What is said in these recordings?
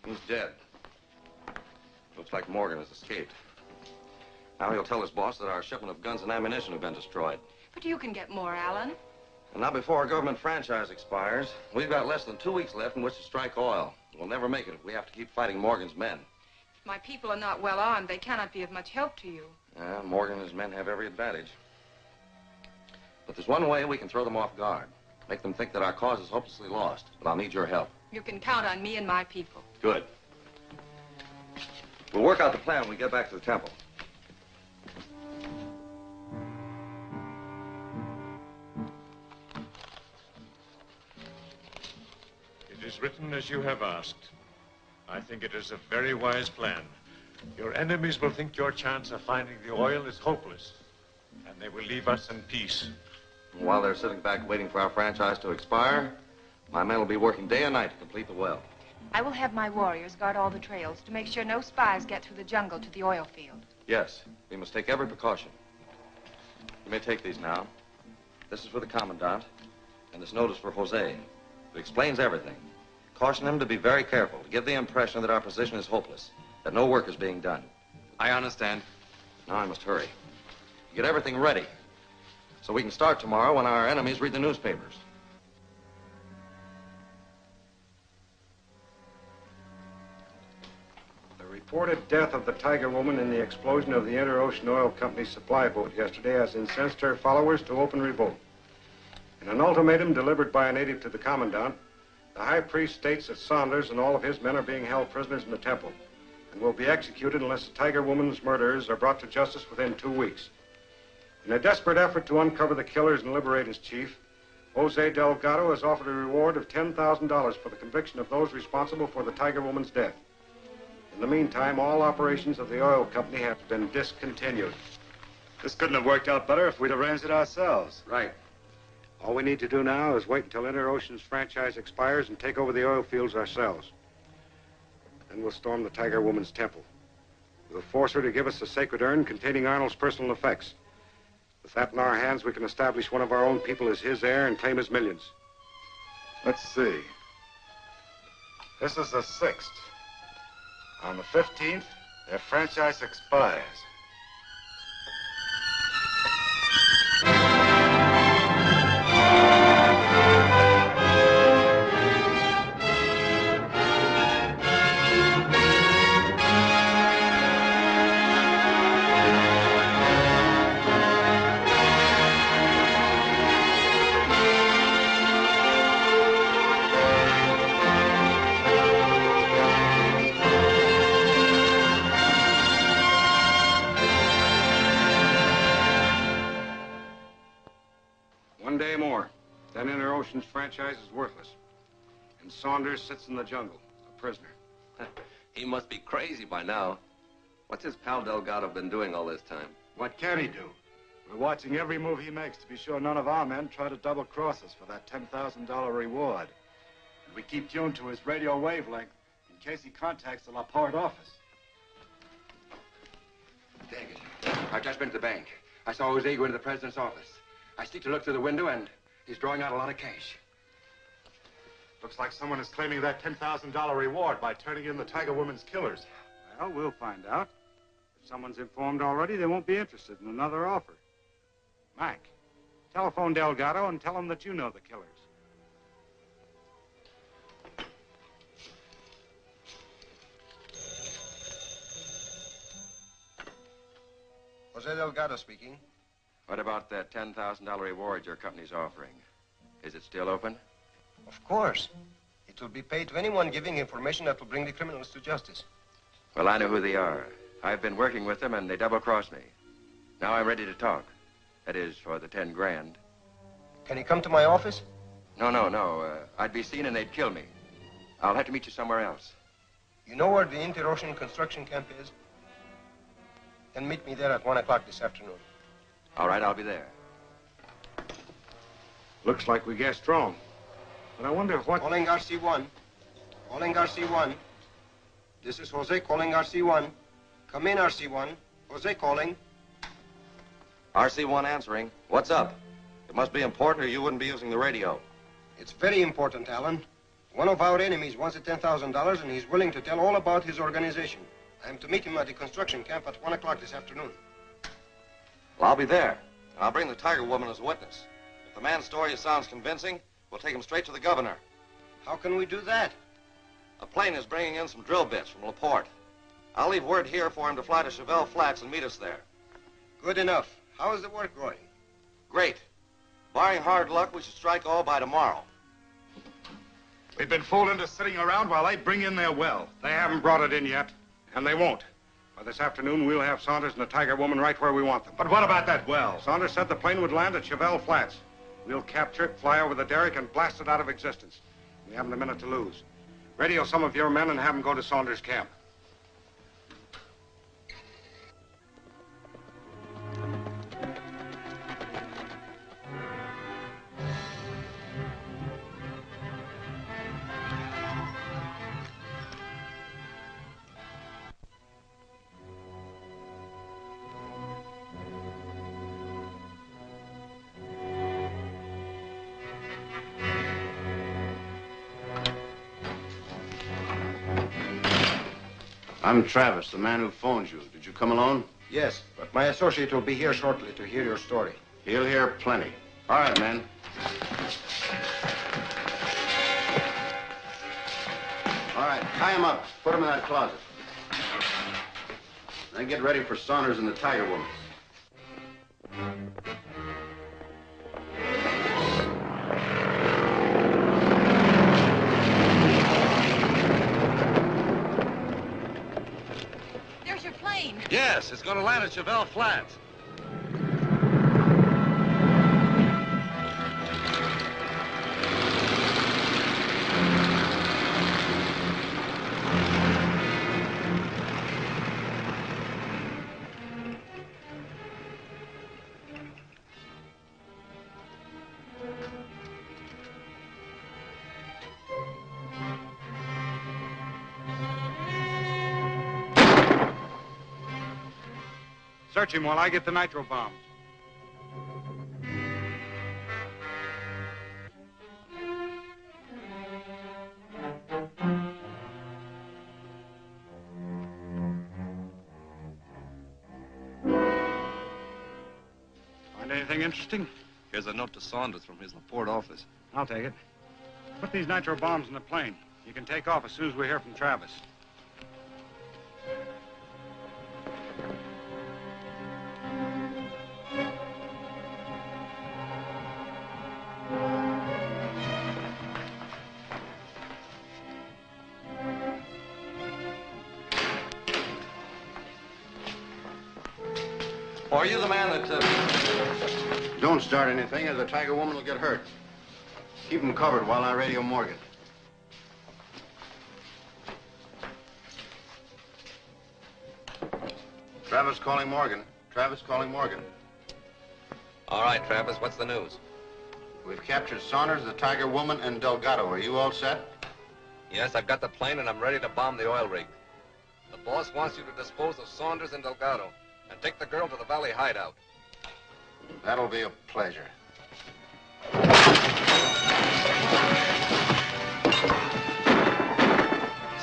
He's dead. Looks like Morgan has escaped. Now he'll tell his boss that our shipment of guns and ammunition have been destroyed. But you can get more, Allan. And not before our government franchise expires. We've got less than 2 weeks left in which to strike oil. We'll never make it if we have to keep fighting Morgan's men. If my people are not well armed, they cannot be of much help to you. Yeah, Morgan and his men have every advantage. But there's one way we can throw them off guard. Make them think that our cause is hopelessly lost. But I'll need your help. You can count on me and my people. Good. We'll work out the plan when we get back to the temple. It is written as you have asked. I think it is a very wise plan. Your enemies will think your chance of finding the oil is hopeless, and they will leave us in peace. And while they're sitting back waiting for our franchise to expire, my men will be working day and night to complete the well. I will have my warriors guard all the trails to make sure no spies get through the jungle to the oil field. Yes, we must take every precaution. You may take these now. This is for the commandant, and this note is for Jose. It explains everything. Caution him to be very careful, to give the impression that our position is hopeless, that no work is being done. I understand. Now I must hurry. Get everything ready, so we can start tomorrow when our enemies read the newspapers. reported death of the Tiger Woman in the explosion of the Inter-Ocean Oil Company's supply boat yesterday has incensed her followers to open revolt. In an ultimatum delivered by a native to the commandant, the high priest states that Saunders and all of his men are being held prisoners in the temple and will be executed unless the Tiger Woman's murderers are brought to justice within 2 weeks. In a desperate effort to uncover the killers and liberate his chief, José Delgado has offered a reward of $10,000 for the conviction of those responsible for the Tiger Woman's death. In the meantime, all operations of the oil company have been discontinued. This couldn't have worked out better if we'd arranged it ourselves. Right. All we need to do now is wait until Inter-Ocean's franchise expires and take over the oil fields ourselves. Then we'll storm the Tiger Woman's temple. We'll force her to give us the sacred urn containing Arnold's personal effects. With that in our hands, we can establish one of our own people as his heir and claim his millions. Let's see. This is the 6th. On the 15th, their franchise expires. One day more, then Inter-Ocean's franchise is worthless. And Saunders sits in the jungle, a prisoner. He must be crazy by now. What's his pal Delgado been doing all this time? What can he do? We're watching every move he makes to be sure none of our men try to double-cross us for that $10,000 reward. And we keep tuned to his radio wavelength in case he contacts the Laporte office. Take it. I've just been to the bank. I saw Jose go into the president's office. I sneaked to look through the window, and he's drawing out a lot of cash. Looks like someone is claiming that $10,000 reward by turning in the Tiger Woman's killers. Well, we'll find out. If someone's informed already, they won't be interested in another offer. Mac, telephone Delgado and tell him that you know the killers. Jose Delgado speaking. What about that $10,000 reward your company's offering? Is it still open? Of course. It will be paid to anyone giving information that will bring the criminals to justice. Well, I know who they are. I've been working with them, and they double-crossed me. Now I'm ready to talk. That is, for the 10 grand. Can he come to my office? No. I'd be seen and they'd kill me. I'll have to meet you somewhere else. You know where the Inter-Ocean construction camp is? Then meet me there at 1 o'clock this afternoon. All right, I'll be there. Looks like we guessed wrong. But I wonder what... Calling RC1. Calling RC1. This is Jose calling RC1. Come in, RC1. Jose calling. RC1 answering. What's up? It must be important or you wouldn't be using the radio. It's very important, Allan. One of our enemies wants the $10,000 and he's willing to tell all about his organization. I'm to meet him at the construction camp at 1 o'clock this afternoon. Well, I'll be there. I'll bring the Tiger Woman as a witness. If the man's story sounds convincing, we'll take him straight to the governor. How can we do that? A plane is bringing in some drill bits from Laporte. I'll leave word here for him to fly to Chevelle Flats and meet us there. Good enough. How is the work going? Great. Barring hard luck, we should strike all by tomorrow. We've been fooled into sitting around while they bring in their well. They haven't brought it in yet, and they won't. By this afternoon, we'll have Saunders and the Tiger Woman right where we want them. But what about that well? Saunders said the plane would land at Chevelle Flats. We'll capture it, fly over the derrick, and blast it out of existence. We haven't a minute to lose. Radio some of your men and have them go to Saunders' camp. I'm Travis, the man who phoned you. Did you come alone? Yes, but my associate will be here shortly to hear your story. He'll hear plenty. All right, man. All right, tie him up. Put him in that closet. Then get ready for Saunders and the Tiger Woman. There's your plane. Yes, it's going to land at Chevelle Flats. Search him while I get the nitro bombs. Find anything interesting? Here's a note to Saunders from his Laporte office. I'll take it. Put these nitro bombs in the plane. You can take off as soon as we hear from Travis. Are you the man that... Don't start anything or the Tiger Woman will get hurt. Keep him covered while I radio Morgan. Travis calling Morgan. Travis calling Morgan. All right, Travis, what's the news? We've captured Saunders, the Tiger Woman, and Delgado. Are you all set? Yes, I've got the plane and I'm ready to bomb the oil rig. The boss wants you to dispose of Saunders and Delgado and take the girl to the Valley hideout. That'll be a pleasure.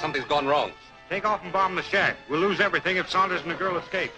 Something's gone wrong. Take off and bomb the shack. We'll lose everything if Saunders and the girl escape.